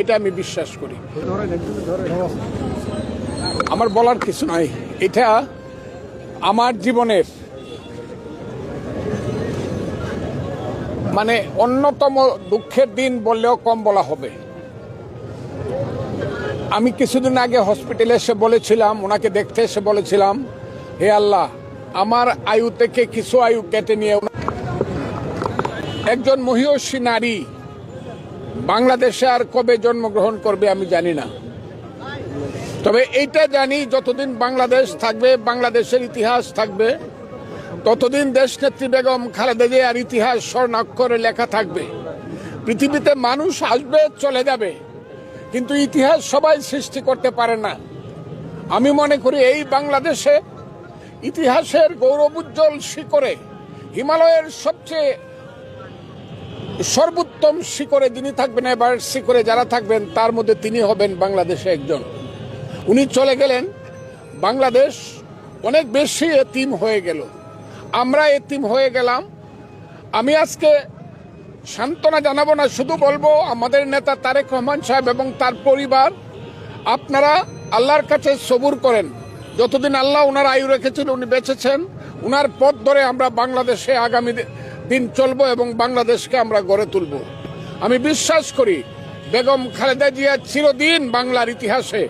এটা আমি বিশ্বাস করি। আমার বলার কিছু নাই, এটা আমার জীবনের মানে অন্যতম দুঃখের দিন বললেও কম বলা হবে। আমি কিছুদিন আগে হসপিটালে এসে বলেছিলাম, ওনাকে দেখতে এসে বলেছিলাম, হে আল্লাহ, আমার আয়ু থেকে কিছু আয়ু কেটে নিয়ে একজন মহিয়সী নারী বাংলাদেশে আর কবে জন্মগ্রহণ করবে আমি জানি না, তবে এইটা জানি যতদিন বাংলাদেশ থাকবে, বাংলাদেশের ইতিহাস থাকবে, ততদিন দেশনেত্রী বেগম খালেদা জিয়ার ইতিহাস স্বর্ণাক্ষরে লেখা থাকবে। পৃথিবীতে মানুষ আসবে চলে যাবে, কিন্তু ইতিহাস সবাই সৃষ্টি করতে পারে না। আমি মনে করি এই বাংলাদেশে ইতিহাসের গৌরবোজ্জ্বল শিখরে, হিমালয়ের সবচেয়ে সর্বোত্তম শিখরে যিনি থাকবেন, এবার শিখরে যারা থাকবেন তার মধ্যে তিনি হবেন বাংলাদেশে একজন। উনি চলে গেলেন, বাংলাদেশ অনেক বেশি এতিম হয়ে গেল, আমরা এতিম হয়ে গেলাম। আমি আজকে সান্ত্বনা জানাবো না, শুধু বলবো আমাদের নেতা তারেক রহমান সাহেব এবং তার পরিবার, আপনারা আল্লাহর কাছে সবুর করেন। যতদিন আল্লাহ ওনার আয়ু রেখেছিল, উনি বেঁচেছেন, ওনার পথ ধরে আমরা বাংলাদেশে আগামী দিন চলবো এবং বাংলাদেশকে আমরা গড়ে তুলব। আমি বিশ্বাস করি বেগম খালেদা জিয়া চিরদিন বাংলার ইতিহাসে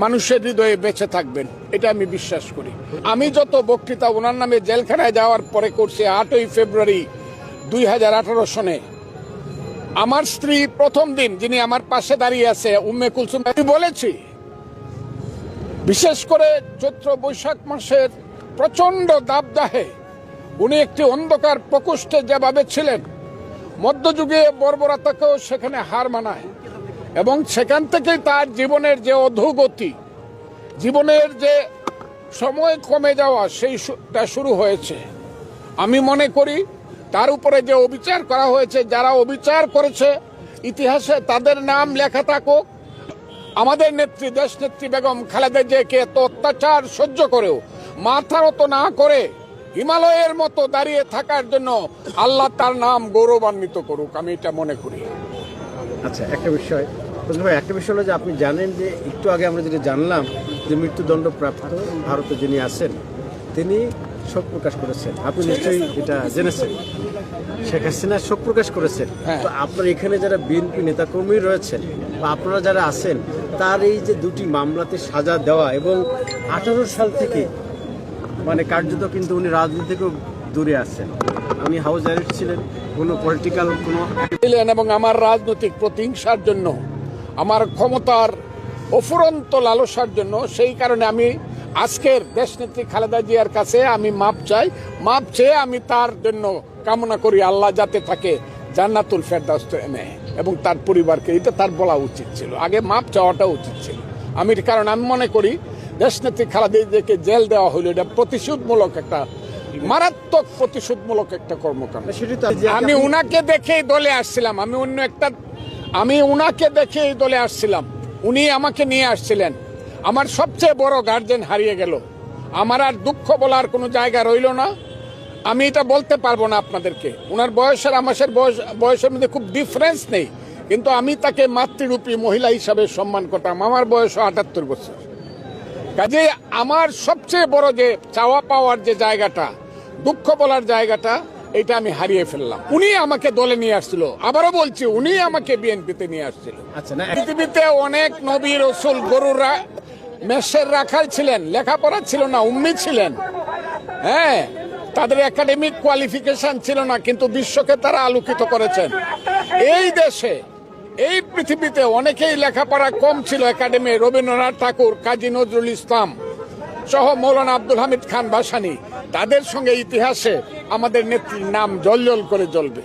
মানুষের হৃদয়ে বেঁচে থাকবেন, এটা আমি বিশ্বাস করি। আমি যত বক্তৃতা ওনার নামে জেলখানায় যাওয়ার পরে করছি, 8ই ফেব্রুয়ারি 2018 সনে আমার স্ত্রী প্রথম দিন, যিনি আমার পাশে দাঁড়িয়ে আছে, উম্মে কুলসুম, আমি বলেছি, বিশেষ করে চৈত্র বৈশাখ মাসের প্রচন্ড দাবদাহে উনি একটি অন্ধকার প্রকোষ্ঠে যেভাবে ছিলেন, মধ্যযুগে বর্বরতাকেও সেখানে হার মানায় এবং সেখান থেকেই তার জীবনের যে অধোগতি, জীবনের যে সময় কমে যাওয়া, সেইটা শুরু হয়েছে। আমি মনে করি তার উপরে যে অবিচার করা হয়েছে, যারা অবিচার করেছে ইতিহাসে তাদের নাম লেখা থাকুক। আমাদের নেত্রী, দেশ নেত্রী বেগম খালেদা জিয়াকে এত অত্যাচার সহ্য করেও মাথা নত না করে হিমালয়ের মতো দাঁড়িয়ে থাকার জন্য আল্লাহ তার নাম গৌরবান্বিত করুক, আমি এটা মনে করি। আচ্ছা, একটা বিষয় হলো যে আপনি জানেন যে একটু আগে আমরা যেটা জানলাম যে মৃত্যুদণ্ডপ্রাপ্ত ভারতে যিনি আছেন তিনি শোক প্রকাশ করেছেন। আপনি নিশ্চয়ই এটা জেনেছেন, শেখ হাসিনা শোক প্রকাশ করেছেন। তো আপনার এখানে যারা বিএনপি নেতাকর্মী রয়েছেন বা আপনারা যারা আছেন, তার এই যে দুটি মামলাতে সাজা দেওয়া এবং 18 সাল থেকে মানে কার্যত কিন্তু উনি রাজনীতি থেকেও দূরে আছেন, উনি হাউস অ্যারেস্ট ছিলেন, কোনো পলিটিক্যাল কোনো এবং আমার রাজনৈতিক প্রতিহিংসার জন্য, আমার ক্ষমতার অফুরন্ত লালসার জন্য, সেই কারণে আমি আজকের দেশনেত্রী খালেদা জিয়ার কাছে আমি মাপ চাই। মাপ চেয়ে আমি তার জন্য কামনা করি আল্লাহ যাতে তাকে জান্নাতুল ফেরদাউস এনে এবং তার পরিবারকে, এটা তার বলা উচিত ছিল, আগে মাপ চাওয়াটা উচিত ছিল। কারণ আমি মনে করি দেশনেত্রী খালেদা জিয়াকে জেল দেওয়া হলো, এটা প্রতিশোধমূলক একটা, মারাত্মক প্রতিশোধমূলক একটা কর্মকাণ্ড। আমি উনাকে দেখেই দলে আসছিলাম, আমি উনাকে দেখেই দলে আসছিলাম, উনি আমাকে নিয়ে আসছিলেন। আমার সবচেয়ে বড় গার্জেন হারিয়ে গেল, আমার আর দুঃখ বলার কোনো জায়গা রইল না। আমি এটা বলতে পারবো না আপনাদেরকে, উনার বয়সের আমাদের বয়সের মধ্যে খুব ডিফারেন্স নেই, কিন্তু আমি তাকে মাতৃরূপী মহিলা হিসাবে সম্মান করতাম। আমার বয়স 78 বছর, কাজে আমার সবচেয়ে বড় যে চাওয়া পাওয়ার যে জায়গাটা, দুঃখ বলার জায়গাটা, এটা আমি হারিয়ে ফেললাম। উনি আমাকে দলে নিয়ে আসছিল, আবারও বলছি, উনি আমাকে বিএনপিতে নিয়ে আসছিল। পৃথিবীতে অনেক নবী রাসূল গরুরা মেষের রাখাল ছিলেন, লেখাপড়া ছিল না, উম্মি ছিলেন, হ্যাঁ, তাদের একাডেমিক কোয়ালিফিকেশন ছিল না, কিন্তু বিশ্বকে তারা আলোকিত করেছেন। এই দেশে, এই পৃথিবীতে অনেকেই লেখাপড়া কম ছিল একাডেমি, রবীন্দ্রনাথ ঠাকুর, কাজী নজরুল ইসলাম সহ মৌলানা আব্দুল হামিদ খান ভাসানী, তাদের সঙ্গে ইতিহাসে আমাদের নেত্রীর নাম জ্বলজ্বল করে জ্বলবে।